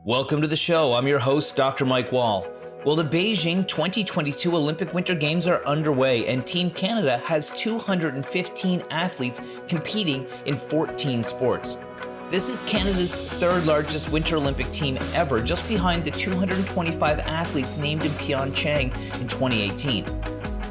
Welcome to the show. I'm your host, Dr. Mike Wall. Well, the Beijing 2022 Olympic Winter Games are underway, and Team Canada has 215 athletes competing in 14 sports. This is Canada's third largest Winter Olympic team ever, just behind the 225 athletes named in Pyeongchang in 2018.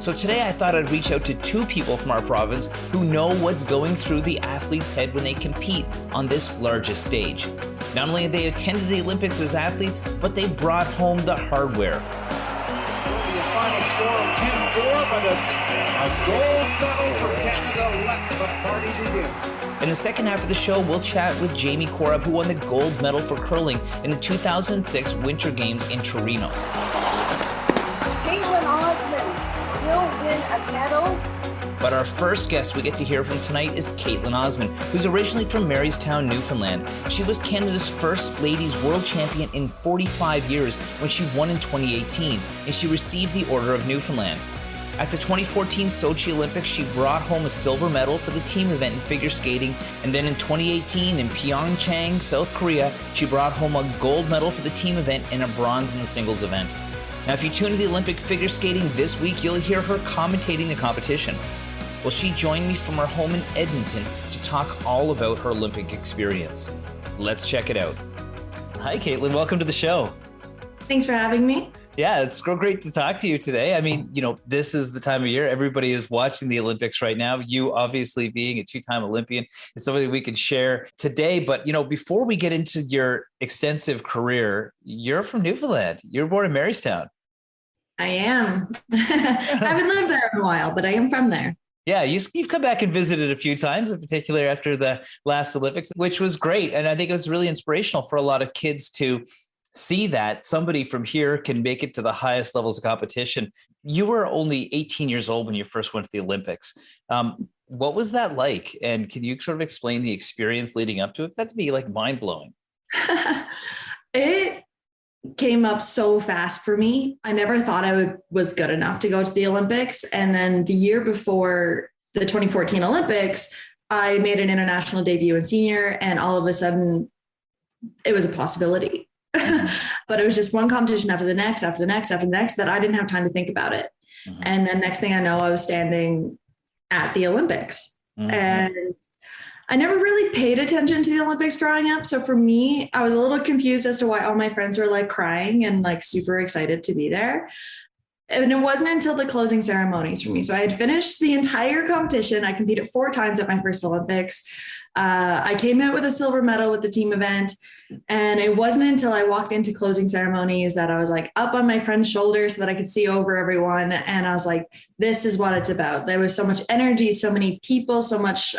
So today I thought I'd reach out to two people from our province who know what's going through the athlete's head when they compete on this largest stage. Not only have they attended the Olympics as athletes, but they brought home the hardware. The final score of 10-4, but a gold medal for Canada. Let the party begin. In the second half of the show, we'll chat with Jamie Korab, who won the gold medal for curling in the 2006 Winter Games in Torino. Kaetlyn Osmond will win a medal. But our first guest we get to hear from tonight is Kaetlyn Osmond, who's originally from Marystown, Newfoundland. She was Canada's first ladies world champion in 45 years when she won in 2018, and she received the Order of Newfoundland. At the 2014 Sochi Olympics, she brought home a silver medal for the team event in figure skating, and then in 2018 in Pyeong Chang, South Korea, she brought home a gold medal for the team event and a bronze in the singles event. Now, if you tune to the Olympic figure skating this week, you'll hear her commentating the competition. Well, she joined me from her home in Edmonton to talk all about her Olympic experience. Let's check it out. Hi, Kaetlyn. Welcome to the show. Thanks for having me. Yeah, it's so great to talk to you today. I mean, this is the time of year. Everybody is watching the Olympics right now. You obviously being a two-time Olympian is something we can share today. But, before we get into your extensive career, you're from Newfoundland. You were born in Marystown. I am. I haven't lived there in a while, but I am from there. Yeah, you've come back and visited a few times, in particular after the last Olympics, which was great. And I think it was really inspirational for a lot of kids to see that somebody from here can make it to the highest levels of competition. You were only 18 years old when you first went to the Olympics. What was that like? And can you sort of explain the experience leading up to it? That'd be like mind-blowing. It came up so fast for me. I never thought I was good enough to go to the Olympics. And then the year before the 2014 Olympics, I made an international debut in senior, and all of a sudden it was a possibility. But it was just one competition after the next, after the next, after the next, that I didn't have time to think about it. Mm-hmm. And then next thing I know, I was standing at the Olympics. Mm-hmm. And I never really paid attention to the Olympics growing up. So for me, I was a little confused as to why all my friends were like crying and like super excited to be there. And it wasn't until the closing ceremonies for me. So I had finished the entire competition. I competed 4 times at my first Olympics. I came out with a silver medal with the team event. And it wasn't until I walked into closing ceremonies that I was like up on my friend's shoulder so that I could see over everyone. And I was like, this is what it's about. There was so much energy, so many people, so much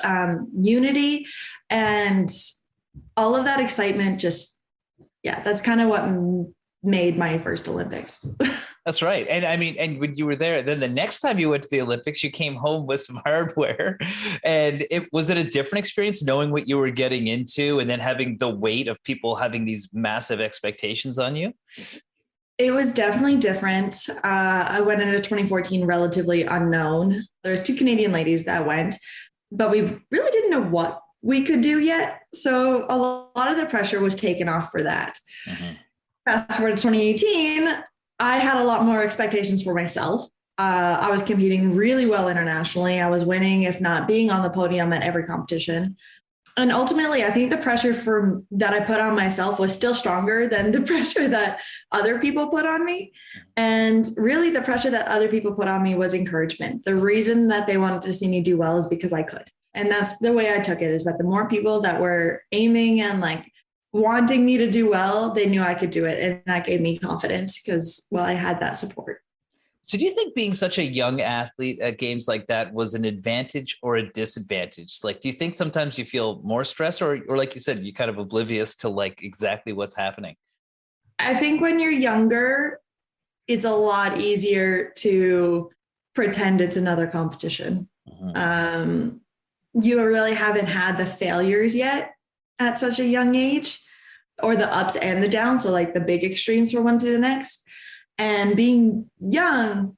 unity, and all of that excitement. That's kind of what made my first Olympics. That's right. And I mean, and when you were there, then the next time you went to the Olympics, you came home with some hardware. And was it a different experience knowing what you were getting into and then having the weight of people having these massive expectations on you? It was definitely different. I went into 2014 relatively unknown. There's 2 Canadian ladies that went, but we really didn't know what we could do yet. So a lot of the pressure was taken off for that. Mm-hmm. Fast forward to 2018, I had a lot more expectations for myself. I was competing really well internationally. I was winning, if not being on the podium at every competition. And ultimately, I think the pressure that I put on myself was still stronger than the pressure that other people put on me. And really, the pressure that other people put on me was encouragement. The reason that they wanted to see me do well is because I could. And that's the way I took it, is that the more people that were aiming and wanting me to do well, they knew I could do it. And that gave me confidence because, I had that support. So do you think being such a young athlete at games like that was an advantage or a disadvantage? Do you think sometimes you feel more stress or like you said, you're kind of oblivious to exactly what's happening? I think when you're younger, it's a lot easier to pretend it's another competition. Mm-hmm. You really haven't had the failures yet at such a young age, or the ups and the downs. So the big extremes from one to the next. And being young,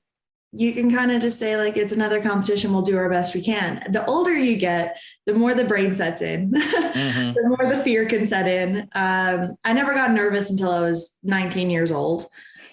you can kind of just say like, it's another competition. We'll do our best we can. The older you get, the more the brain sets in, Mm-hmm. the more the fear can set in. I never got nervous until I was 19 years old.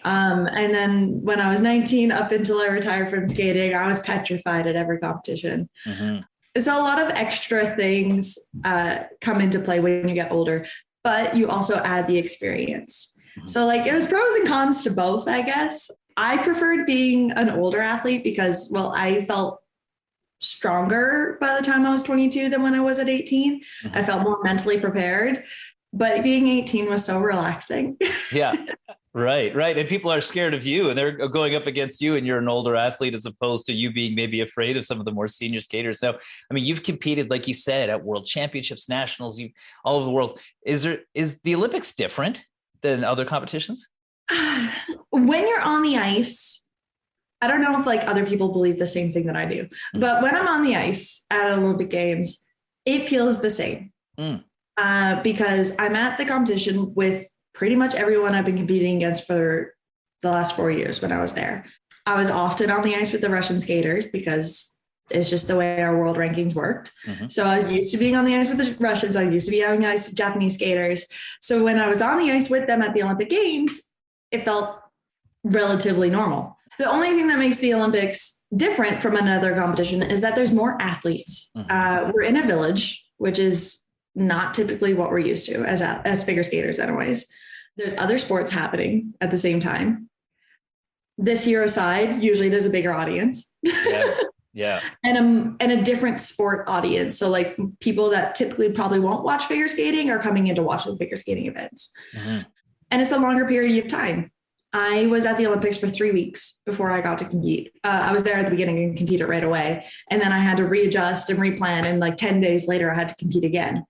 And then when I was 19, up until I retired from skating, I was petrified at every competition. Mm-hmm. So a lot of extra things come into play when you get older, but you also add the experience. Mm-hmm. So like it was pros and cons to both, I guess. I preferred being an older athlete because, well, I felt stronger by the time I was 22 than when I was at 18. Mm-hmm. I felt more mentally prepared, but being 18 was so relaxing. Yeah. Right. And people are scared of you and they're going up against you and you're an older athlete as opposed to you being maybe afraid of some of the more senior skaters. So, I mean, you've competed, like you said, at world championships, nationals, all over the world. Is the Olympics different than other competitions? When you're on the ice, I don't know if like other people believe the same thing that I do, but when I'm on the ice at Olympic Games, it feels the same because I'm at the competition with pretty much everyone I've been competing against for the last 4 years when I was there. I was often on the ice with the Russian skaters because it's just the way our world rankings worked. Mm-hmm. So I was used to being on the ice with the Russians. I used to be on the ice with Japanese skaters. So when I was on the ice with them at the Olympic Games, it felt relatively normal. The only thing that makes the Olympics different from another competition is that there's more athletes. Mm-hmm. We're in a village, which is not typically what we're used to as figure skaters anyways. There's other sports happening at the same time. This year aside, usually there's a bigger audience. Yeah. And a different sport audience. So like people that typically probably won't watch figure skating are coming in to watch the figure skating events. Mm-hmm. And it's a longer period of time. I was at the Olympics for 3 weeks before I got to compete. I was there at the beginning and competed right away. And then I had to readjust and replan. And like 10 days later, I had to compete again.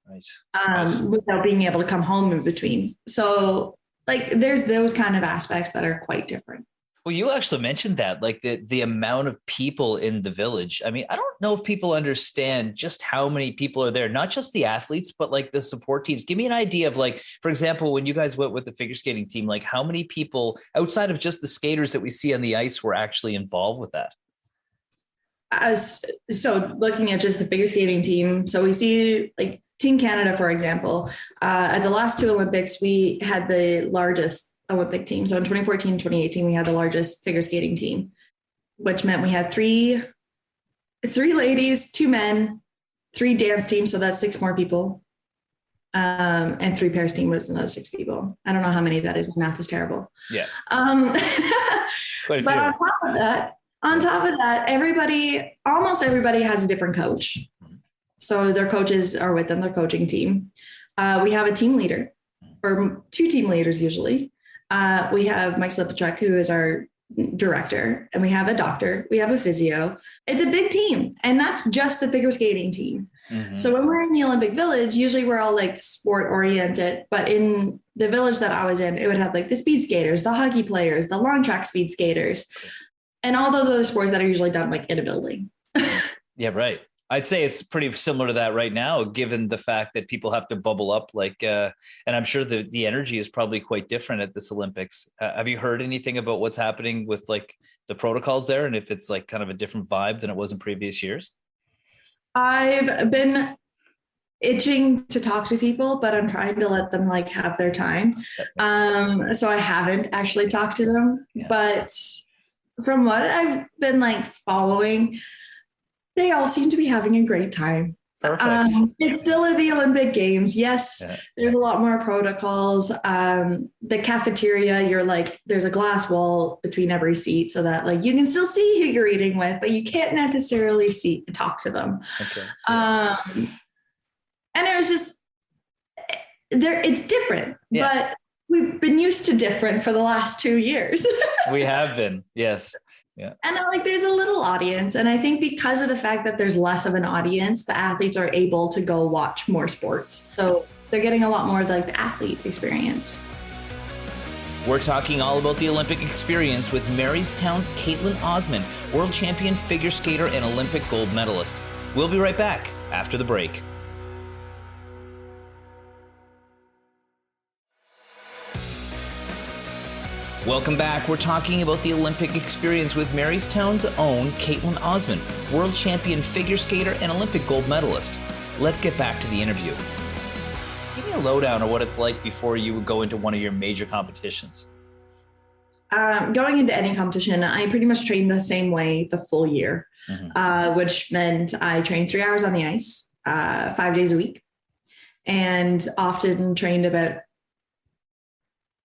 Right. Without being able to come home in between. So like there's those kind of aspects that are quite different. Well, you actually mentioned that, like the amount of people in the village. I mean, I don't know if people understand just how many people are there, not just the athletes, but like the support teams. Give me an idea of like, for example, when you guys went with the figure skating team, like how many people outside of just the skaters that we see on the ice were actually involved with that? So looking at just the figure skating team, so we see like Team Canada, for example, at the last two Olympics, we had the largest Olympic team. So in 2014 and 2018, we had the largest figure skating team, which meant we had three ladies, 2 men, 3 dance teams. So that's 6 more people. And 3 pairs team was another 6 people. I don't know how many that is. Math is terrible. Yeah. But on top of that, almost everybody has a different coach. So their coaches are with them, their coaching team. We have a team leader or 2 team leaders usually. We have Mike Slipachuk, who is our director, and we have a doctor, we have a physio. It's a big team, and that's just the figure skating team. Mm-hmm. So when we're in the Olympic Village, usually we're all like sport oriented, but in the village that I was in, it would have like the speed skaters, the hockey players, the long track speed skaters, and all those other sports that are usually done like in a building. Yeah, right. I'd say it's pretty similar to that right now, given the fact that people have to bubble up and I'm sure the energy is probably quite different at this Olympics. Have you heard anything about what's happening with like the protocols there and if it's like kind of a different vibe than it was in previous years? I've been itching to talk to people, but I'm trying to let them like have their time. So I haven't actually talked to them, but from what I've been like following, they all seem to be having a great time. Perfect. It's still at the Olympic Games. Yes, There's a lot more protocols. The cafeteria, there's a glass wall between every seat so that like you can still see who you're eating with, but you can't necessarily talk to them. Okay. And it was just it's different, but we've been used to different for the last 2 years. We have been, yes. Yeah. And there's a little audience. And I think because of the fact that there's less of an audience, the athletes are able to go watch more sports. So they're getting a lot more of like the athlete experience. We're talking all about the Olympic experience with Marystown's Kaetlyn Osmond, world champion figure skater and Olympic gold medalist. We'll be right back after the break. Welcome back. We're talking about the Olympic experience with Marystown's own Kaetlyn Osmond, world champion figure skater and Olympic gold medalist. Let's get back to the interview. Give me a lowdown on what it's like before you would go into one of your major competitions. Going into any competition, I pretty much trained the same way the full year, which meant I trained 3 hours on the ice, 5 days a week, and often trained about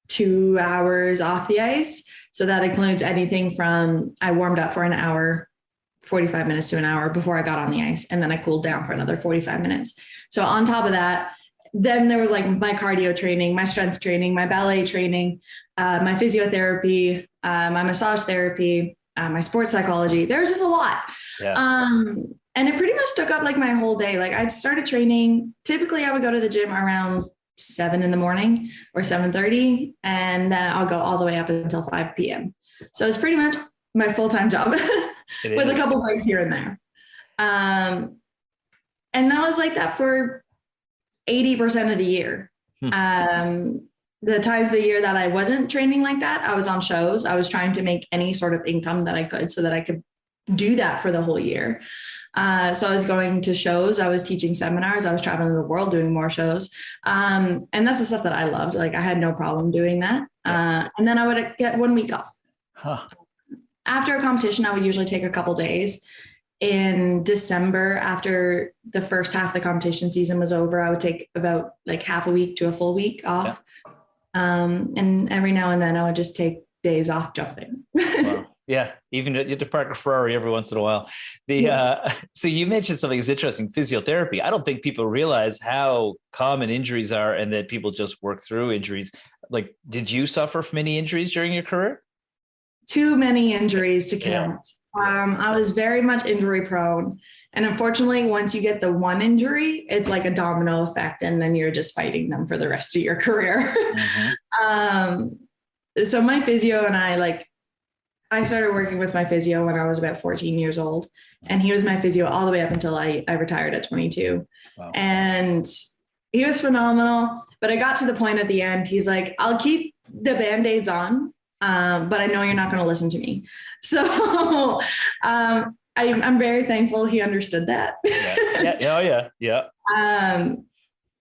2 hours off the ice. So that includes anything from I warmed up for an hour, 45 minutes to an hour before I got on the ice. And then I cooled down for another 45 minutes. So on top of that, then there was like my cardio training, my strength training, my ballet training, my physiotherapy, my massage therapy, my sports psychology. There was just a lot. Yeah. And it pretty much took up like my whole day. Like I started training. Typically I would go to the gym around 7 a.m. or 7:30, and then I'll go all the way up until 5 p.m. So it's pretty much my full-time job with a couple breaks here and there. And that was like that for 80% of the year. The times of the year that I wasn't training like that, I was on shows. I was trying to make any sort of income that I could so that I could do that for the whole year. So I was going to shows, I was teaching seminars, I was traveling the world doing more shows. And that's the stuff that I loved. Like I had no problem doing that. And then I would get 1 week off. After a competition, I would usually take a couple days. In December, after the first half of the competition season was over, I would take about like half a week to a full week off. And every now and then I would just take days off jumping. Wow. Yeah, even you have to park a Ferrari every once in a while. So you mentioned something that's interesting, physiotherapy. I don't think people realize how common injuries are and that people just work through injuries. Like, did you suffer from any injuries during your career? Too many injuries to count. I was very much injury prone. And unfortunately, once you get the one injury, it's like a domino effect. And then you're just fighting them for the rest of your career. So my physio and I started working with my physio when I was about 14 years old. And he was my physio all the way up until I retired at 22. Wow. And he was phenomenal. But I got to the point at the end, he's like, I'll keep the Band-Aids on. But I know you're not going to listen to me. So I'm very thankful he understood that.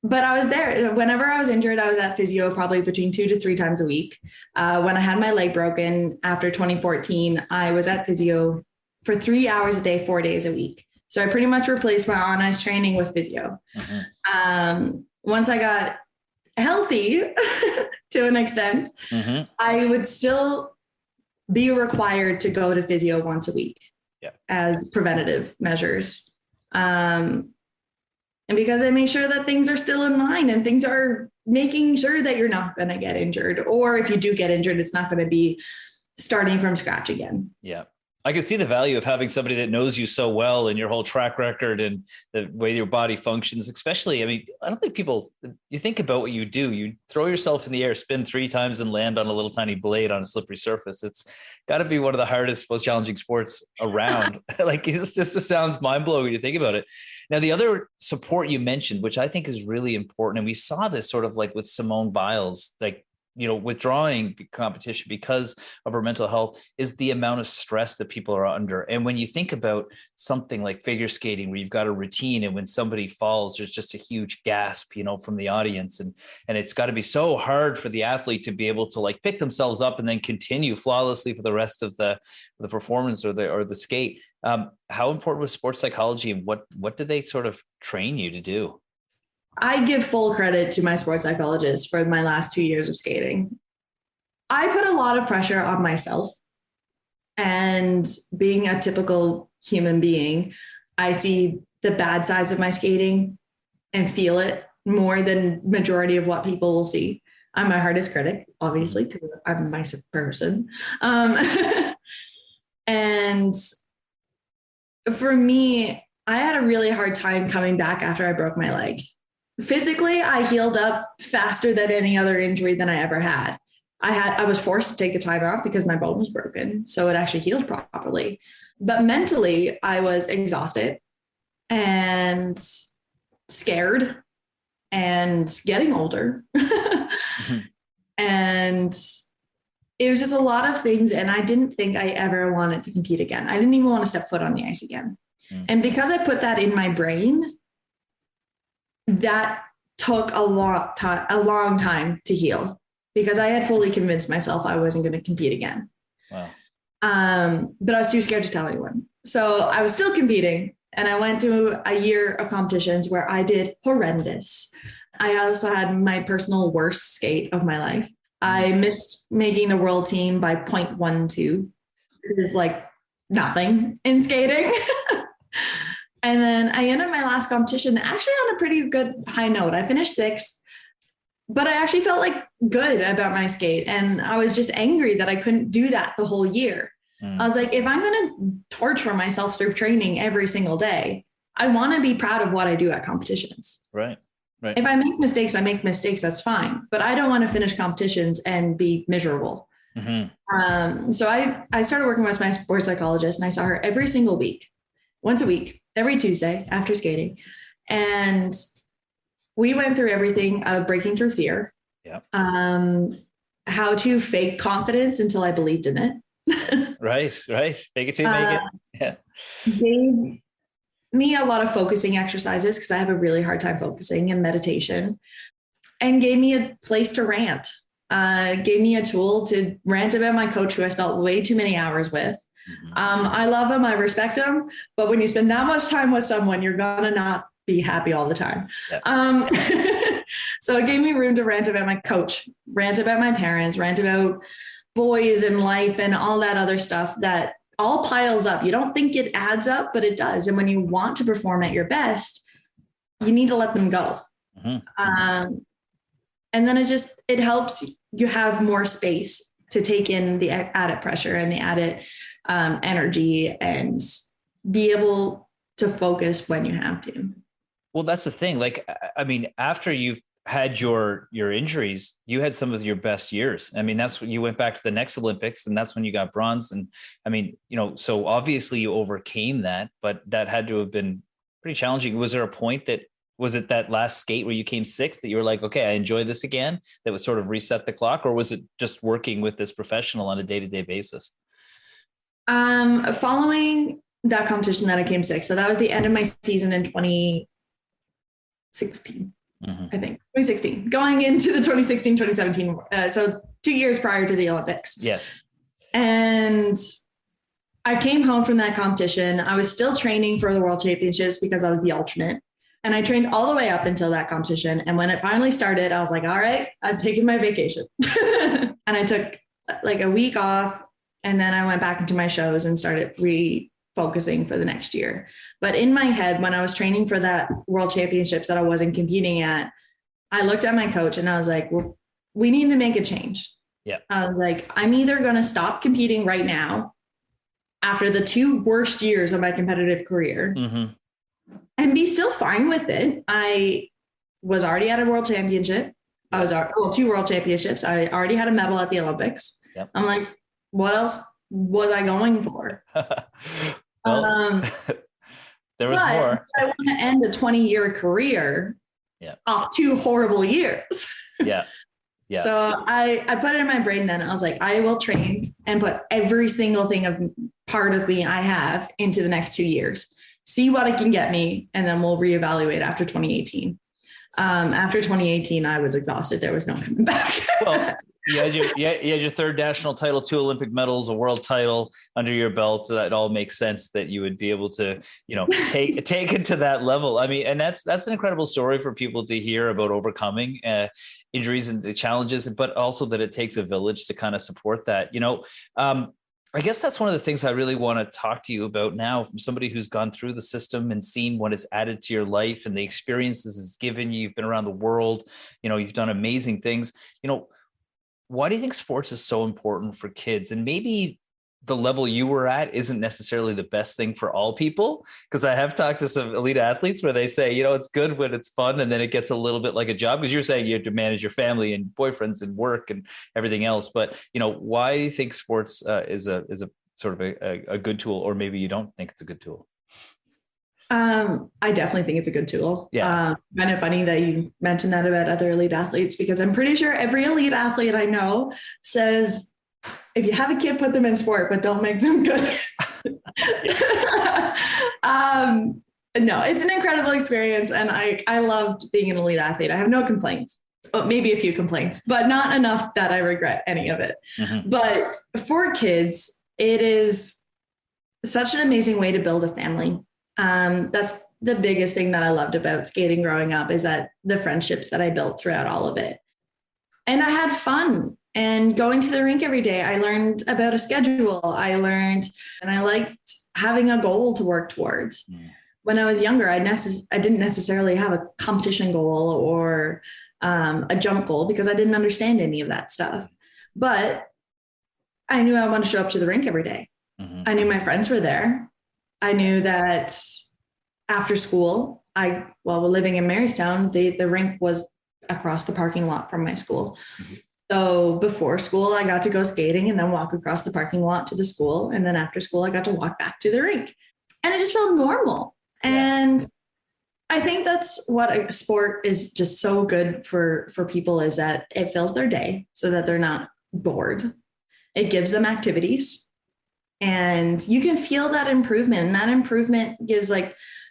But I was there. Whenever I was injured, I was at physio probably between 2 to 3 times a week. When I had my leg broken after 2014, I was at physio for 3 hours a day, 4 days a week. So I pretty much replaced my on-ice training with physio. Once I got healthy to an extent, I would still be required to go to physio once a week as preventative measures. And because they make sure that things are still in line and things are making sure that you're not going to get injured, or if you do get injured, it's not going to be starting from scratch again. Yeah. I can see the value of having somebody that knows you so well and your whole track record and the way your body functions, especially, I mean, I don't think people, you think about what you do, you throw yourself in the air, spin 3 times and land on a little tiny blade on a slippery surface. It's got to be one of the hardest, most challenging sports around. Like this just sounds mind blowing when you think about it. Now, the other support you mentioned, which I think is really important, and we saw this sort of like with Simone Biles, like, you know, withdrawing competition because of her mental health, is the amount of stress that people are under. And when you think about something like figure skating, where you've got a routine, and when somebody falls, there's just a huge gasp, you know, from the audience. And it's got to be so hard for the athlete to be able to like pick themselves up and then continue flawlessly for the rest of the performance or the skate. How important was sports psychology, and what did they sort of train you to do? I give full credit to my sports psychologist for my last 2 years of skating. I put a lot of pressure on myself, and being a typical human being, I see the bad sides of my skating and feel it more than majority of what people will see. I'm my hardest critic, obviously, because I'm a nice person. And for me, I had a really hard time coming back after I broke my leg. Physically, I healed up faster than any other injury than I ever had. I was forced to take the time off because my bone was broken, so it actually healed properly. But mentally, I was exhausted and scared and getting older. And it was just a lot of things. And I didn't think I ever wanted to compete again. I didn't even want to step foot on the ice again. And because I put that in my brain, that took a long time to heal, because I had fully convinced myself I wasn't going to compete again. Wow. But I was too scared to tell anyone. So I was still competing, and I went to a year of competitions where I did horrendous. I also had my personal worst skate of my life. I missed making the world team by 0.12. It is like nothing in skating. And then I ended my last competition actually on a pretty good high note. I finished 6th, but I actually felt like good about my skate. And I was just angry that I couldn't do that the whole year. I was like, if I'm going to torture myself through training every single day, I want to be proud of what I do at competitions. Right. If I make mistakes, I make mistakes. That's fine. But I don't want to finish competitions and be miserable. So I started working with my sports psychologist, and I saw her every single week, once a week, every Tuesday after skating. And we went through everything of breaking through fear, how to fake confidence until I believed in it. Right. Fake it till you make it. Yeah. Gave me a lot of focusing exercises, because I have a really hard time focusing, and meditation, and gave me a place to rant. Gave me a tool to rant about my coach, who I spent way too many hours with. I love him. I respect him. But when you spend that much time with someone, you're going to not be happy all the time. Yep. So it gave me room to rant about my coach, rant about my parents, rant about boys and life and all that other stuff that all piles up. You don't think it adds up, but it does. And when you want to perform at your best, you need to let them go. And then it helps you have more space to take in the added pressure and the added energy, and be able to focus when you have to. Well, that's the thing. Like, I mean, after you've had your injuries, you had some of your best years. I mean, that's when you went back to the next Olympics, and that's when you got bronze. And I mean, so obviously you overcame that, but that had to have been pretty challenging. Was there a point was it that last skate where you came 6th that you were like, okay, I enjoy this again, that would sort of reset the clock? Or was it just working with this professional on a day-to-day basis? Following that competition that I came 6th. So that was the end of my season in 2016, I think 2016, going into the 2016, 2017. So 2 years prior to the Olympics. Yes. And I came home from that competition. I was still training for the World Championships because I was the alternate. And I trained all the way up until that competition. And when it finally started, I was like, all right, I'm taking my vacation. And I took like a week off. And then I went back into my shows and started refocusing for the next year. But in my head, when I was training for that World Championships that I wasn't competing at, I looked at my coach and I was like, well, we need to make a change. Yeah. I was like, I'm either going to stop competing right now after the 2 worst years of my competitive career and be still fine with it. I was already at a world championship. I was 2 world championships. I already had a medal at the Olympics. Yep. I'm like, what else was I going for? Well, there was more. I want to end a 20-year career off 2 horrible years. Yeah. So I put it in my brain then. I was like, I will train and put every single thing of part of me I have into the next 2 years. See what it can get me, and then we'll reevaluate after 2018. After 2018, I was exhausted. There was no coming back. Well, you had your 3rd national title, 2 Olympic medals, a world title under your belt. That all makes sense that you would be able to, take it to that level. I mean, and that's an incredible story for people to hear about overcoming injuries and the challenges, but also that it takes a village to kind of support that. I guess that's one of the things I really want to talk to you about now, from somebody who's gone through the system and seen what it's added to your life and the experiences it's given you. You've been around the world, you've done amazing things. Why do you think sports is so important for kids? And maybe the level you were at isn't necessarily the best thing for all people, because I have talked to some elite athletes where they say, it's good when it's fun, and then it gets a little bit like a job, because you're saying you have to manage your family and boyfriends and work and everything else. But, why do you think sports is a sort of a good tool, or maybe you don't think it's a good tool? I definitely think it's a good tool. Yeah. Kind of funny that you mentioned that about other elite athletes, because I'm pretty sure every elite athlete I know says if you have a kid, put them in sport, but don't make them good. No, it's an incredible experience. And I loved being an elite athlete. I have no complaints. Oh, maybe a few complaints, but not enough that I regret any of it. Mm-hmm. But for kids, it is such an amazing way to build a family. That's the biggest thing that I loved about skating growing up, is that the friendships that I built throughout all of it. And I had fun. And going to the rink every day, I learned about a schedule. I liked having a goal to work towards. Yeah. When I was younger, I didn't necessarily have a competition goal or a jump goal, because I didn't understand any of that stuff. But I knew I wanted to show up to the rink every day. Mm-hmm. I knew my friends were there. I knew that after school, living in Marystown, the rink was across the parking lot from my school. Mm-hmm. So before school, I got to go skating and then walk across the parking lot to the school. And then after school, I got to walk back to the rink. And it just felt normal. Yeah. And I think that's what a sport is just so good for people, is that it fills their day so that they're not bored. It gives them activities, and you can feel that improvement. And that improvement gives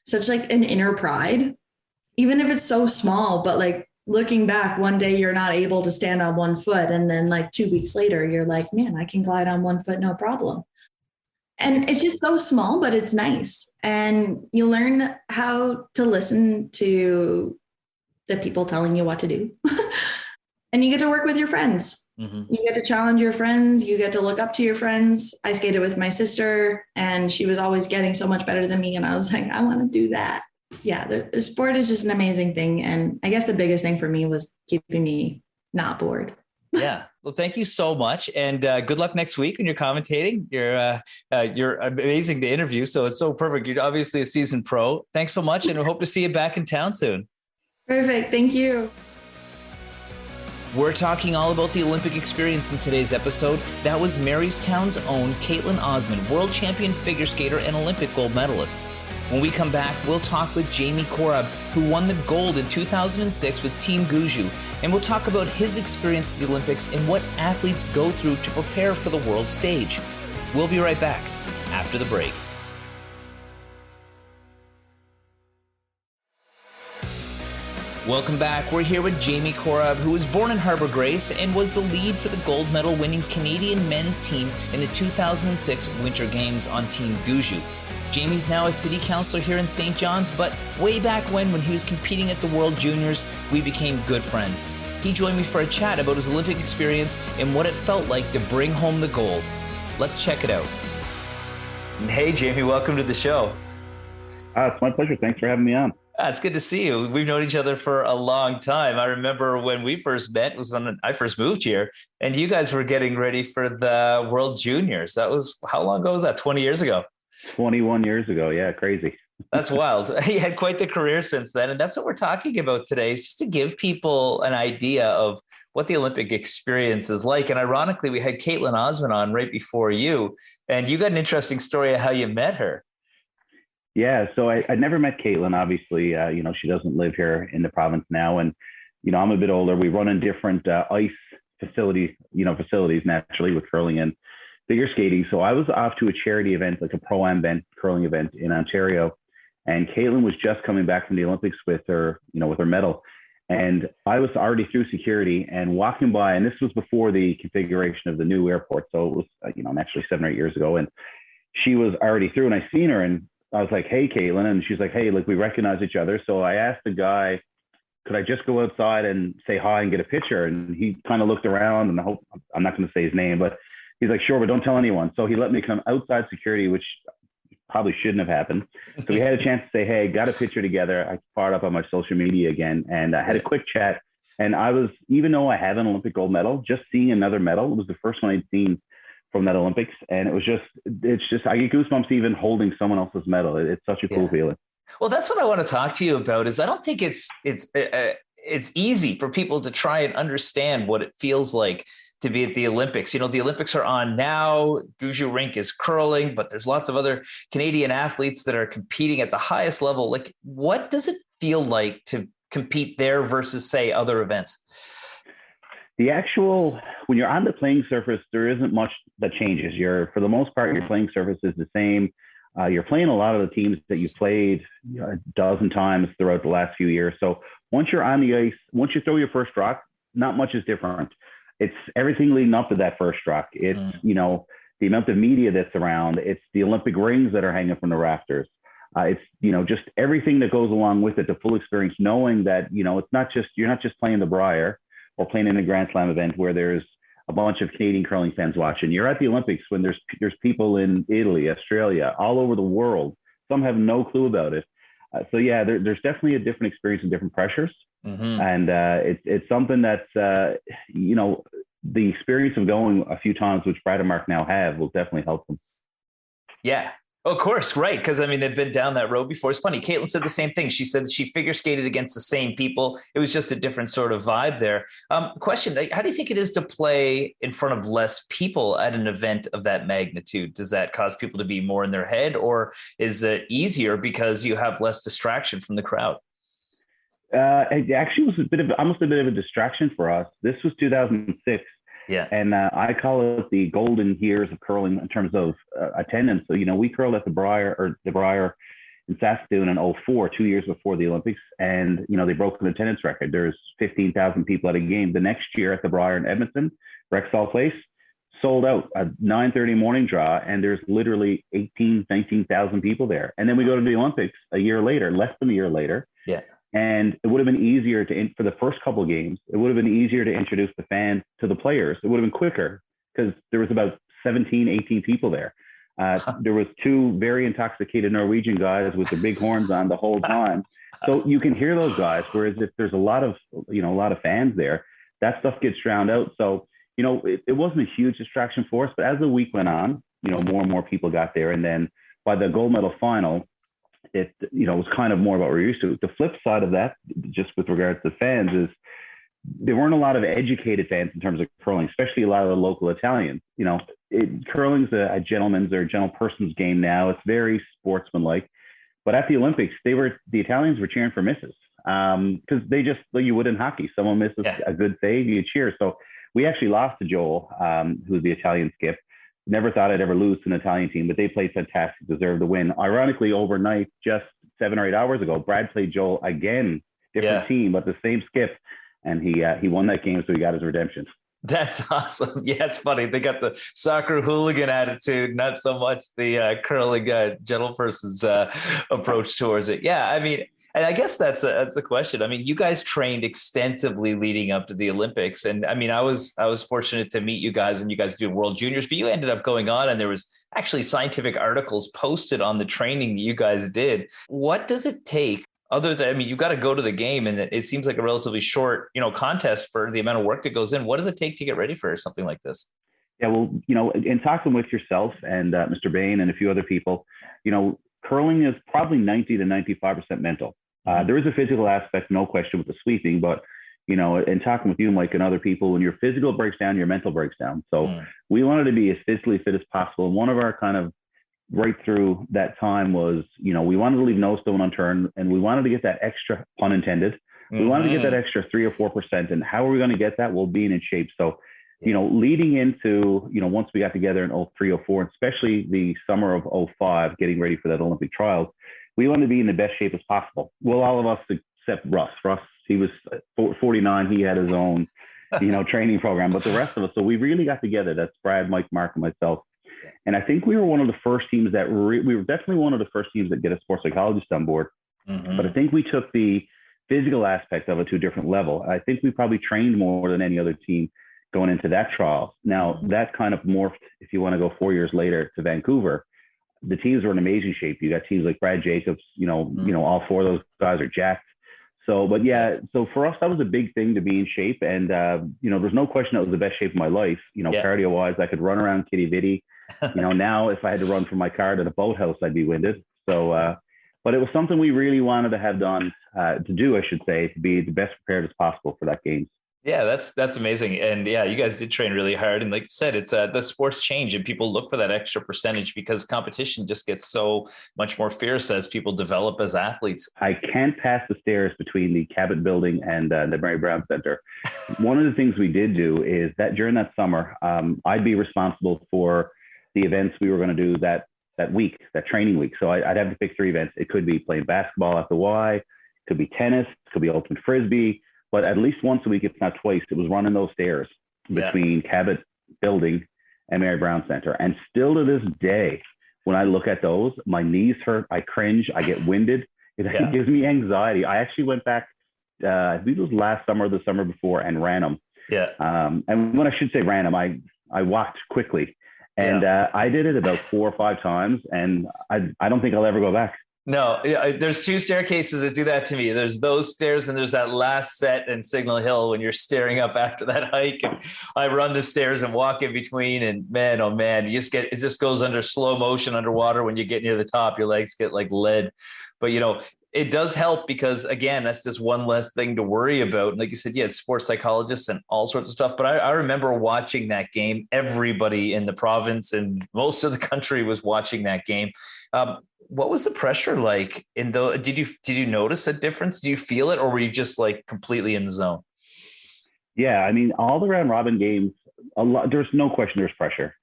such an inner pride, even if it's so small. But looking back, one day you're not able to stand on one foot, and then 2 weeks later, you're like, man, I can glide on one foot, no problem. And it's just so small, but it's nice. And you learn how to listen to the people telling you what to do. And you get to work with your friends. Mm-hmm. You get to challenge your friends. You get to look up to your friends. I skated with my sister, and she was always getting so much better than me. And I was like, I want to do that. Yeah, the sport is just an amazing thing. And I guess the biggest thing for me was keeping me not bored. Yeah. Well, thank you so much. And good luck next week when you're commentating. You're amazing to interview. So it's so perfect. You're obviously a seasoned pro. Thanks so much. And we hope to see you back in town soon. Perfect. Thank you. We're talking all about the Olympic experience in today's episode. That was Marystown's own Kaetlyn Osmond, world champion figure skater and Olympic gold medalist. When we come back, we'll talk with Jamie Korab, who won the gold in 2006 with Team Guju, and we'll talk about his experience at the Olympics and what athletes go through to prepare for the world stage. We'll be right back after the break. Welcome back. We're here with Jamie Korab, who was born in Harbour Grace and was the lead for the gold medal winning Canadian men's team in the 2006 Winter Games on Team Guju. Jamie's now a city councillor here in St. John's, but way back when he was competing at the World Juniors, we became good friends. He joined me for a chat about his Olympic experience and what it felt like to bring home the gold. Let's check it out. Hey, Jamie, welcome to the show. It's my pleasure. Thanks for having me on. It's good to see you. We've known each other for a long time. I remember when we first met was when I first moved here, and you guys were getting ready for the World Juniors. That was, how long ago was that? 20 years ago? 21 years ago. Yeah, crazy. That's wild. He had quite the career since then. And that's what we're talking about today, is just to give people an idea of what the Olympic experience is like. And ironically, we had Kaetlyn Osmond on right before you, and you got an interesting story of how you met her. Yeah, so I never met Kaetlyn, obviously. She doesn't live here in the province now. And, I'm a bit older. We run in different ice facilities naturally, with curling and figure skating. So I was off to a charity event, like a pro-am event, curling event in Ontario. And Kaetlyn was just coming back from the Olympics with her medal. And I was already through security and walking by, and this was before the configuration of the new airport. So it was, naturally 7 or 8 years ago. And she was already through, and I seen her, and I was like, hey, Kaetlyn. And she's like, hey, we recognize each other. So I asked the guy, could I just go outside and say hi and get a picture? And he kind of looked around, and I'm not going to say his name, but he's like, sure, but don't tell anyone. So he let me come outside security, which probably shouldn't have happened. So we had a chance to say, hey, got a picture together. I fired up on my social media again, and I had a quick chat. And even though I have an Olympic gold medal, just seeing another medal, it was the first one I'd seen from that Olympics. And it's just, I get goosebumps even holding someone else's medal. It's such a cool feeling. Well, that's what I want to talk to you about, is I don't think it's easy for people to try and understand what it feels like to be at the Olympics. The Olympics are on now. Guju Rink is curling, but there's lots of other Canadian athletes that are competing at the highest level. What does it feel like to compete there versus, say, other events? The actual, when you're on the playing surface, there isn't much that changes. For the most part, your playing surface is the same. You're playing a lot of the teams that you've played a dozen times throughout the last few years. So once you're on the ice, once you throw your first rock, not much is different. It's everything leading up to that first rock. It's, the amount of media that's around. It's the Olympic rings that are hanging from the rafters. It's, just everything that goes along with it, the full experience, knowing that, it's not just, you're not just playing the Brier or playing in a Grand Slam event where there's a bunch of Canadian curling fans watching. You're at the Olympics when there's people in Italy, Australia, all over the world. Some have no clue about it. So yeah, there's definitely a different experience and different pressures. And it's something that's, the experience of going a few times, which Brad and Mark now have, will definitely help them. Yeah. Of course, right. Because, I mean, they've been down that road before. It's funny. Kaetlyn said the same thing. She said she figure skated against the same people. It was just a different sort of vibe there. Question, how do you think it is to play in front of less people at an event of that magnitude? Does that cause people to be more in their head, or is it easier because you have less distraction from the crowd? It actually was almost a bit of a distraction for us. This was 2006. Yeah. And I call it the golden years of curling in terms of attendance. So, we curled at the Brier in Saskatoon in 2004, 2 years before the Olympics. And, they broke an attendance record. There's 15,000 people at a game. The next year at the Brier in Edmonton, Rexall Place, sold out, a 9:30 morning draw. And there's literally 19,000 people there. And then we go to the Olympics a year later, less than a year later. Yeah. And it would have been easier for the first couple of games, it would have been easier to introduce the fans to the players. It would have been quicker because there was about 17, 18 people there. There was two very intoxicated Norwegian guys with the big horns on the whole time. So you can hear those guys. Whereas if there's a lot of fans there, that stuff gets drowned out. So, it wasn't a huge distraction for us, but as the week went on, more and more people got there. And then by the gold medal final, it was kind of more about what we're used to. The flip side of that, just with regards to fans, is there weren't a lot of educated fans in terms of curling, especially a lot of the local Italians. Curling's a gentleman's or gentle person's game now. It's very sportsmanlike. But at the Olympics, the Italians were cheering for misses because they just, like you would in hockey, someone misses a good save, you cheer. So we actually lost to Joel, who's the Italian skip. Never thought I'd ever lose to an Italian team, but they played fantastic, deserved the win. Ironically, overnight, just 7 or 8 hours ago, Brad played Joel again, different team, but the same skip, and he won that game, so he got his redemption. That's awesome. Yeah, it's funny. They got the soccer hooligan attitude, not so much the curling gentle person's approach towards it. Yeah, I mean, and I guess that's a question. I mean, you guys trained extensively leading up to the Olympics. And I mean, I was fortunate to meet you guys when you guys do World Juniors, but you ended up going on and there was actually scientific articles posted on the training that you guys did. What does it take other than, I mean, you got to go to the game and it seems like a relatively short, contest for the amount of work that goes in. What does it take to get ready for something like this? Yeah, well, in talking with yourself and Mr. Bain and a few other people, curling is probably 90 to 95% mental. There is a physical aspect, no question, with the sweeping, but, in talking with you, Mike, and other people, when your physical breaks down, your mental breaks down. So we wanted to be as physically fit as possible. And one of our kind of right through that time was, we wanted to leave no stone unturned, and we wanted to get that extra, pun intended, we wanted to get that extra 3 or 4%. And how are we going to get that? Well, being in shape. So, leading into, once we got together in 03, 04, especially the summer of 05, getting ready for that Olympic trials, we wanted to be in the best shape as possible. Well, all of us except Russ. Russ, he was 49. He had his own, training program, but the rest of us, so we really got together. That's Brad, Mike, Mark, and myself. And I think we were one of the first teams that we were definitely one of the first teams that get a sports psychologist on board. But I think we took the physical aspect of it to a different level. I think we probably trained more than any other team going into that trial. Now that kind of morphed, if you want to go 4 years later, to Vancouver. The teams were in amazing shape. You got teams like Brad Jacobs, all four of those guys are jacked. So, but yeah, so for us, that was a big thing to be in shape. And, there's no question that was the best shape of my life, cardio wise. I could run around kitty vitty. Now if I had to run from my car to the boathouse, I'd be winded. So, but it was something we really wanted to have done, to do, I should say, to be the best prepared as possible for that games. Yeah, that's amazing. And yeah, you guys did train really hard. And like you said, it's the sports change and people look for that extra percentage because competition just gets so much more fierce as people develop as athletes. I can't pass the stairs between the Cabot building and the Mary Brown Center. One of the things we did do is that during that summer, I'd be responsible for the events we were going to do that week, that training week. So I'd have to pick 3 events. It could be playing basketball at the Y, it could be tennis, it could be ultimate frisbee. But at least once a week, if not twice, it was running those stairs between Cabot building and Mary Brown Center. And still to this day, when I look at those, my knees hurt, I cringe, I get winded. It gives me anxiety. I actually went back, I believe it was last summer or the summer before, and ran them. Yeah. And when I should say ran them, I walked quickly. And I did it about 4 or 5 times, and I don't think I'll ever go back. No, there's 2 staircases that do that to me. There's those stairs, and there's that last set in Signal Hill when you're staring up after that hike. And I run the stairs and walk in between, and man, oh man, it just goes under slow motion underwater. When you get near the top, your legs get like lead. But it does help because again, that's just one less thing to worry about. And like you said, sports psychologists and all sorts of stuff. But I remember watching that game. Everybody in the province and most of the country was watching that game. What was the pressure like did you notice a difference? Do you feel it, or were you just like completely in the zone? Yeah. I mean, all the round robin games, there's no question there's pressure.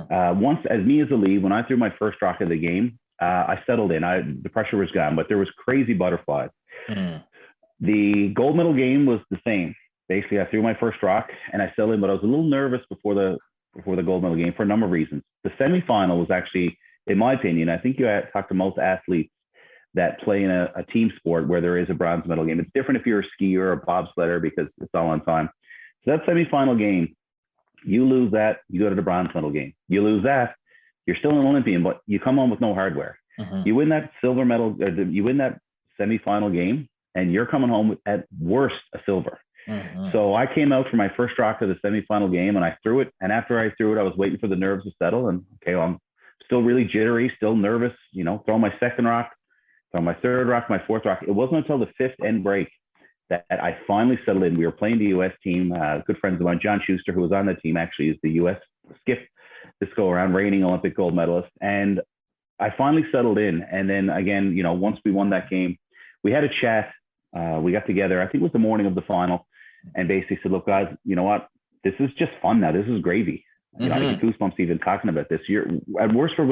Once as me as a lead, when I threw my first rock of the game, I settled in. The pressure was gone, but there was crazy butterflies. The gold medal game was the same. Basically, I threw my first rock and I settled in, but I was a little nervous before the gold medal game for a number of reasons. The semifinal was actually, in my opinion, I think you talk to most athletes that play in a team sport where there is a bronze medal game. It's different if you're a skier or a bobsledder because it's all on time. So that semifinal game, you lose that, you go to the bronze medal game. You lose that, you're still an Olympian, but you come home with no hardware. You win that silver medal, you win that semifinal game, and you're coming home with, at worst, a silver. So I came out for my first rock of the semifinal game, and I threw it. And after I threw it, I was waiting for the nerves to settle. And okay, well, I'm still really jittery, still nervous. Throw my second rock, throw my third rock, my fourth rock. It wasn't until the 5th end break that I finally settled in. We were playing the U.S. team. Good friends of mine, John Schuster, who was on the team, actually is the U.S. skip this go around, reigning Olympic gold medalist. And I finally settled in. And then again, once we won that game, we had a chat. We got together, I think it was the morning of the final, and basically said, look, guys, you know what? This is just fun now. This is gravy. I get goosebumps even talking about this. At worst, we're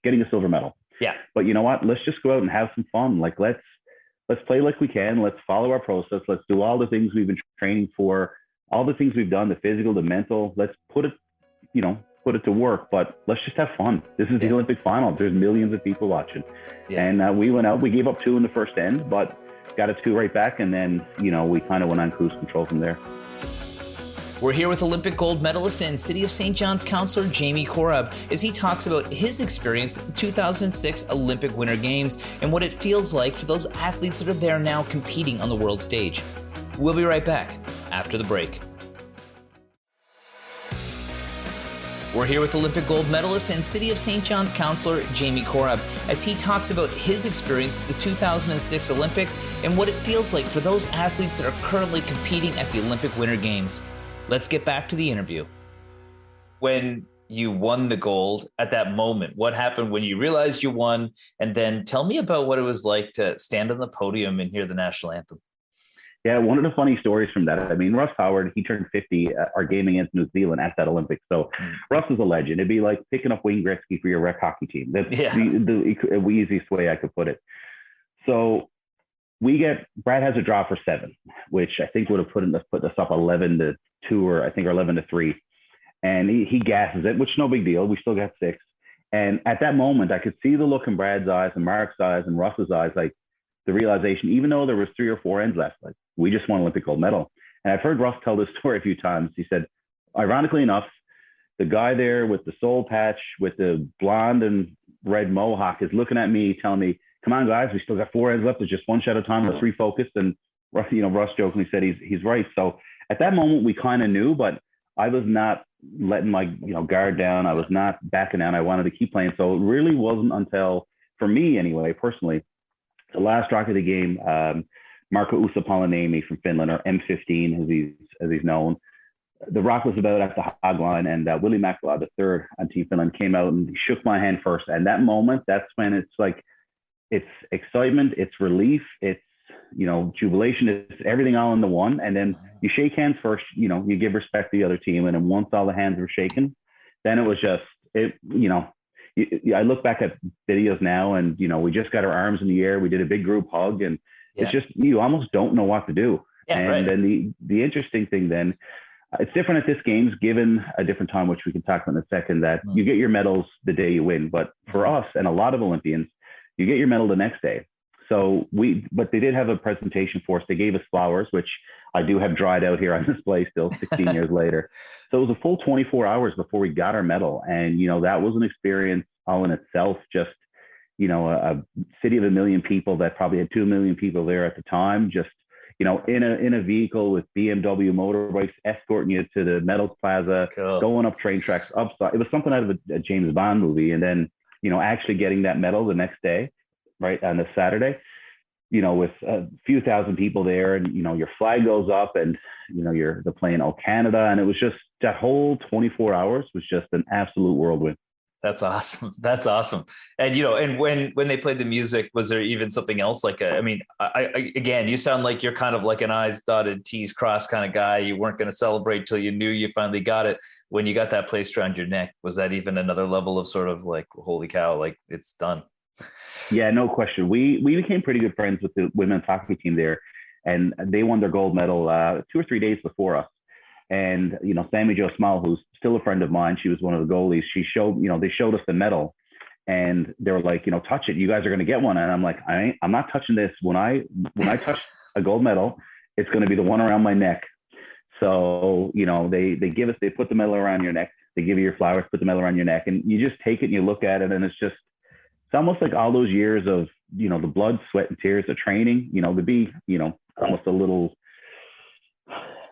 getting a silver medal. Yeah. But you know what? Let's just go out and have some fun. Like, let's play like we can. Let's follow our process. Let's do all the things we've been training for, all the things we've done, the physical, the mental. Let's put it to work, but let's just have fun. This is the Olympic final. There's millions of people watching. And we went out, we gave up 2 in the first end, but got a 2 right back. And then, we kind of went on cruise control from there. We're here with Olympic gold medalist and City of St. John's councillor Jamie Korab as he talks about his experience at the 2006 Olympic Winter Games and what it feels like for those athletes that are there now competing on the world stage. We'll be right back after the break. We're here with Olympic gold medalist and City of St. John's councillor Jamie Korab as he talks about his experience at the 2006 Olympics and what it feels like for those athletes that are currently competing at the Olympic Winter Games. Let's get back to the interview. When you won the gold, at that moment, what happened when you realized you won? And then tell me about what it was like to stand on the podium and hear the national anthem. Yeah, one of the funny stories from that, I mean, Russ Howard, he turned 50 our game against New Zealand at that Olympics. So Russ is a legend. It'd be like picking up Wayne Gretzky for your rec hockey team. That's the easiest way I could put it. So Brad has a draw for 7, which I think would have put us up 11-2 or I think 11-3. And he gasses it, which no big deal. We still got 6. And at that moment, I could see the look in Brad's eyes and Mark's eyes and Russ's eyes, like the realization, even though there was 3 or 4 ends left, like we just won Olympic gold medal. And I've heard Russ tell this story a few times. He said, ironically enough, the guy there with the soul patch, with the blonde and red mohawk is looking at me, telling me, come on, guys, we still got 4 ends left. There's just 1 shot at a time. Let's refocus. And Russ jokingly said he's right. So at that moment, we kind of knew, but I was not letting my guard down. I was not backing down. I wanted to keep playing. So it really wasn't until, for me anyway, personally, the last rock of the game, Marco Uusapalaniemi from Finland, or M15 as he's known. The rock was about at the hog line, and Willie McLeod, the third on Team Finland, came out and he shook my hand first. And that moment, that's when it's like, it's excitement, it's relief, it's, jubilation, it's everything all in the one. And then you shake hands first, you give respect to the other team. And then once all the hands were shaken, then it was just, I look back at videos now and, we just got our arms in the air. We did a big group hug, and it's just, you almost don't know what to do. Yeah, and right. Then the interesting thing then, it's different at this games, given a different time, which we can talk about in a second, that you get your medals the day you win. But for us and a lot of Olympians, you get your medal the next day. So but they did have a presentation for us. They gave us flowers, which I do have dried out here on display still 16 years later. So it was a full 24 hours before we got our medal. And, that was an experience all in itself. Just, a city of 1 million people that probably had 2 million people there at the time, just, in a vehicle with BMW motorbikes escorting you to the medal plaza, cool. Going up train tracks, upside. It was something out of a James Bond movie. And then, actually getting that medal the next day, right, on the Saturday, with a few thousand people there, and, your flag goes up, and, they're playing "Oh Canada." And it was just, that whole 24 hours was just an absolute whirlwind. That's awesome. That's awesome. And, and when they played the music, was there even something else? Like, I again, you sound like you're kind of like an I's dotted, T's crossed kind of guy. You weren't going to celebrate till you knew you finally got it. When you got that placed around your neck, was that even another level of sort of like, holy cow, like it's done? Yeah, no question. We became pretty good friends with the women's hockey team there, and they won their gold medal 2 or 3 days before us. And, Sammy Jo Small, who's still a friend of mine, she was one of the goalies. They showed us the medal, and they were like, touch it. You guys are going to get one. And I'm like, I'm not touching this. When I touch a gold medal, it's going to be the one around my neck. So, they put the medal around your neck. They give you your flowers, put the medal around your neck, and you just take it and you look at it, and it's almost like all those years of, the blood, sweat, and tears of training, to be, almost a little,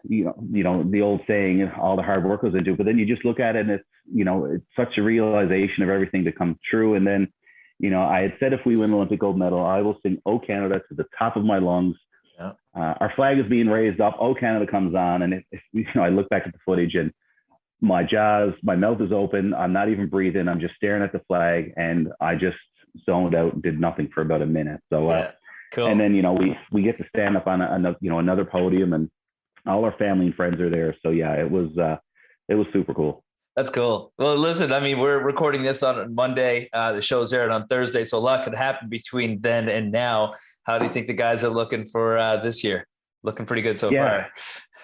the old saying, all the hard work goes into it. But then you just look at it, and it's, it's such a realization of everything to come true. And then, I had said, if we win an Olympic gold medal, I will sing "Oh Canada" to the top of my lungs. Yeah. Our flag is being raised up. "Oh Canada" comes on. And if I look back at the footage, and my mouth is open. I'm not even breathing. I'm just staring at the flag, and I just zoned out and did nothing for about a minute. So, cool. And then, we get to stand up on another podium, and all our family and friends are there. So yeah, it was super cool. That's cool. Well, listen, we're recording this on Monday. The show's aired on Thursday, so a lot could happen between then and now. How do you think the guys are looking for this year? Looking pretty good so far.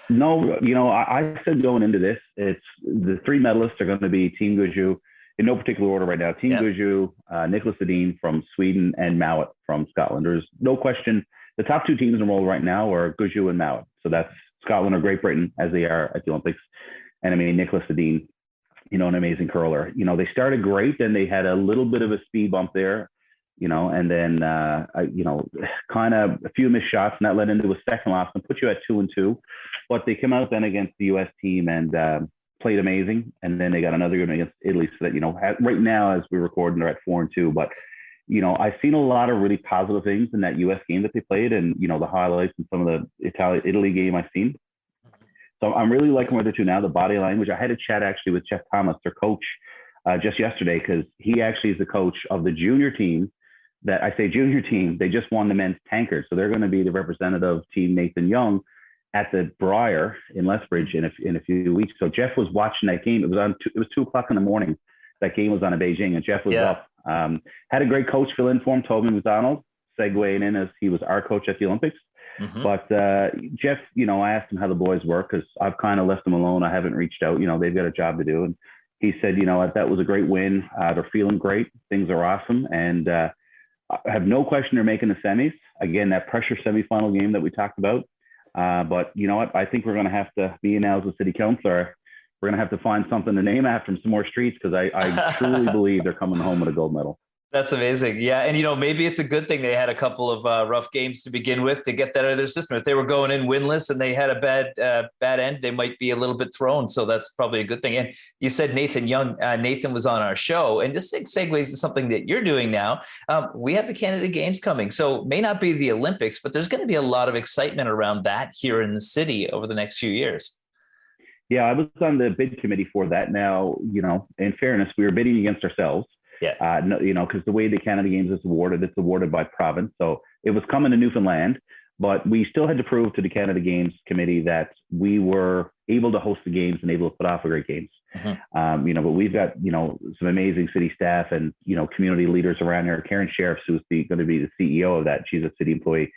No, I said going into this, it's the 3 medalists are going to be Team Guju in no particular order right now. Team Guju, Nicholas Edin from Sweden, and Mowat from Scotland. There's no question. The top 2 teams enrolled right now are Guju and Mowat. So that's Scotland or Great Britain, as they are at the Olympics. And Nicholas Edin, an amazing curler. They started great, then they had a little bit of a speed bump there, and then, kind of a few missed shots, and that led into a second loss and put you at 2-2. But they came out then against the U.S. team and played amazing. And then they got another game against Italy. So that, right now, as we record, they're at 4-2. But, I've seen a lot of really positive things in that U.S. game that they played, and, the highlights and some of the Italy game I've seen. So I'm really liking where they're to now, the body language. I had a chat actually with Jeff Thomas, their coach, just yesterday, because he actually is the coach of the junior team. That I say junior team, they just won the men's tankard. So they're going to be the representative team, Nathan Young, at the Briar in Lethbridge in a few weeks. So Jeff was watching that game. It was 2:00 in the morning. That game was on in Beijing, and Jeff was up. Had a great coach fill in for him, Toby McDonald, segueing in as he was our coach at the Olympics. Mm-hmm. But Jeff, I asked him how the boys work, because I've kind of left them alone. I haven't reached out. They've got a job to do. And he said, that was a great win. They're feeling great. Things are awesome. And I have no question they're making the semis. Again, that pressure semifinal game that we talked about. But you know what? I think we're going to have to, me and now as a city councilor, we're going to have to find something to name after them, some more streets, because I truly believe they're coming home with a gold medal. That's amazing. Yeah. And, maybe it's a good thing they had a couple of rough games to begin with to get that out of their system. If they were going in winless and they had a bad end, they might be a little bit thrown. So that's probably a good thing. And you said Nathan Young. Nathan was on our show. And this segues to something that you're doing now. We have the Canada Games coming. So may not be the Olympics, but there's going to be a lot of excitement around that here in the city over the next few years. Yeah, I was on the bid committee for that. Now, in fairness, we were bidding against ourselves. Yeah. Because the way the Canada Games is awarded, it's awarded by province. So it was coming to Newfoundland, but we still had to prove to the Canada Games committee that we were able to host the games and able to put off a great games. But we've got, some amazing city staff and, community leaders around here. Karen Sheriffs, who's going to be the CEO of that. She's a city employee.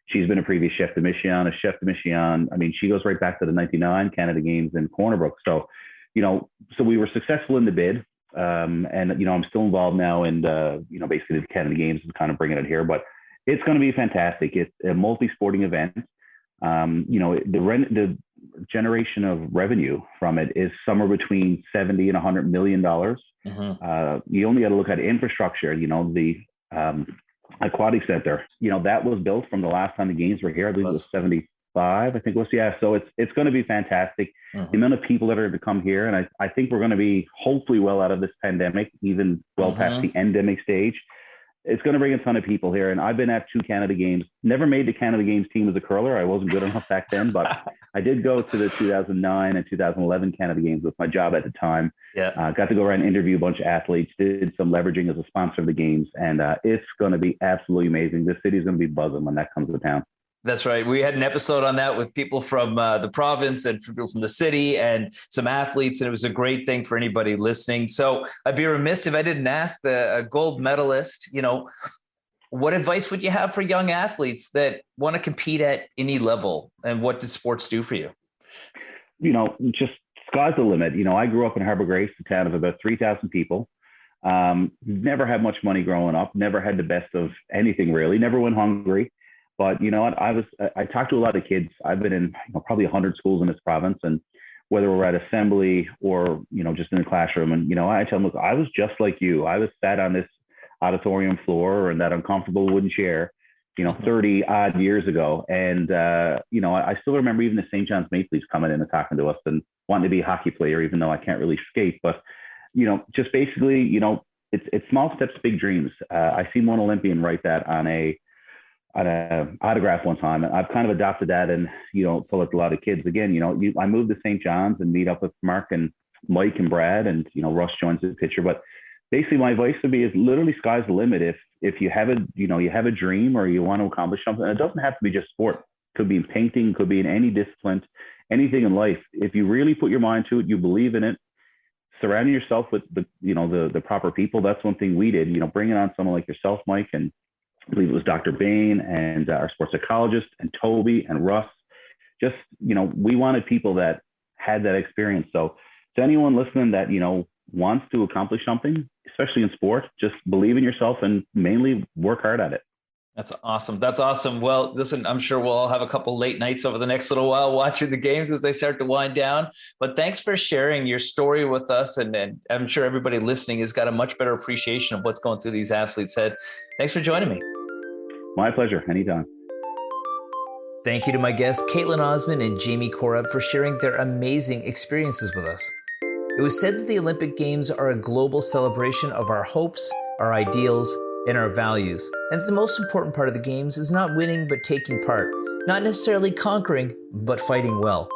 She's been a previous chef de mission, a chef de mission. I mean, she goes right back to the 99 Canada Games in Corner Brook. So, so we were successful in the bid. And I'm still involved now in basically the Canada Games and kind of bringing it here, but it's going to be fantastic. It's a multi-sporting event. The generation of revenue from it is somewhere between $70 and $100 million. You only got to look at infrastructure. The aquatic center, that was built from the last time the games were here. I believe it was 75. I think it was. Yeah. So it's going to be fantastic. The amount of people that are going to come here. And I think we're going to be hopefully well out of this pandemic, even well past the endemic stage. It's going to bring a ton of people here. And I've been at 2 Canada Games, never made the Canada Games team as a curler. I wasn't good enough back then, but I did go to the 2009 and 2011 Canada Games with my job at the time. Yeah. Got to go around and interview a bunch of athletes, did some leveraging as a sponsor of the games. And it's going to be absolutely amazing. This city is going to be buzzing when that comes to town. That's right. We had an episode on that with people from the province and people from the city and some athletes, and it was a great thing for anybody listening. So I'd be remiss if I didn't ask the gold medalist, what advice would you have for young athletes that want to compete at any level, and what does sports do for you? Just sky's the limit. I grew up in Harbor Grace, a town of about 3,000 people. Never had much money growing up, never had the best of anything really, never went hungry. But you know what? I talked to a lot of kids. I've been in probably 100 schools in this province, and whether we're at assembly or just in the classroom, and I tell them, look, I was just like you. I was sat on this auditorium floor or in that uncomfortable wooden chair, 30 odd years ago, and I still remember even the St. John's Maple Leafs coming in and talking to us and wanting to be a hockey player, even though I can't really skate. But just basically, it's small steps, big dreams. I seen one Olympian write that on an autograph one time, and I've kind of adopted that, and told it to a lot of kids. Again, I moved to St. John's and meet up with Mark and Mike and Brad, and Russ joins the picture. But basically, my advice would be is literally sky's the limit. If you have a dream or you want to accomplish something, and it doesn't have to be just sport. It could be in painting, could be in any discipline, anything in life. If you really put your mind to it, you believe in it. Surrounding yourself with the proper people. That's one thing we did. Bringing on someone like yourself, Mike, and I believe it was Dr. Bain and our sports psychologist and Toby and Russ. Just, we wanted people that had that experience. So to anyone listening that, wants to accomplish something, especially in sport, just believe in yourself and mainly work hard at it. That's awesome. That's awesome. Well, listen, I'm sure we'll all have a couple late nights over the next little while watching the games as they start to wind down. But thanks for sharing your story with us. And I'm sure everybody listening has got a much better appreciation of what's going through these athletes' head. Thanks for joining me. My pleasure. Anytime. Thank you to my guests, Kaetlyn Osmond and Jamie Korab, for sharing their amazing experiences with us. It was said that the Olympic Games are a global celebration of our hopes, our ideals, and our values. And the most important part of the Games is not winning, but taking part. Not necessarily conquering, but fighting well.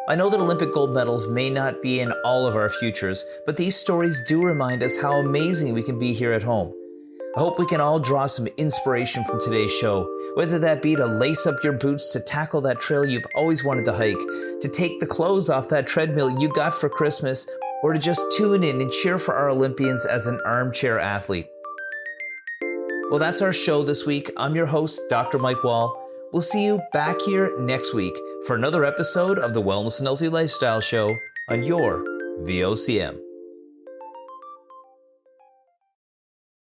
I know that Olympic gold medals may not be in all of our futures, but these stories do remind us how amazing we can be here at home. I hope we can all draw some inspiration from today's show, whether that be to lace up your boots to tackle that trail you've always wanted to hike, to take the clothes off that treadmill you got for Christmas, or to just tune in and cheer for our Olympians as an armchair athlete. Well, that's our show this week. I'm your host, Dr. Mike Wall. We'll see you back here next week for another episode of the Wellness and Healthy Lifestyle Show on your VOCM.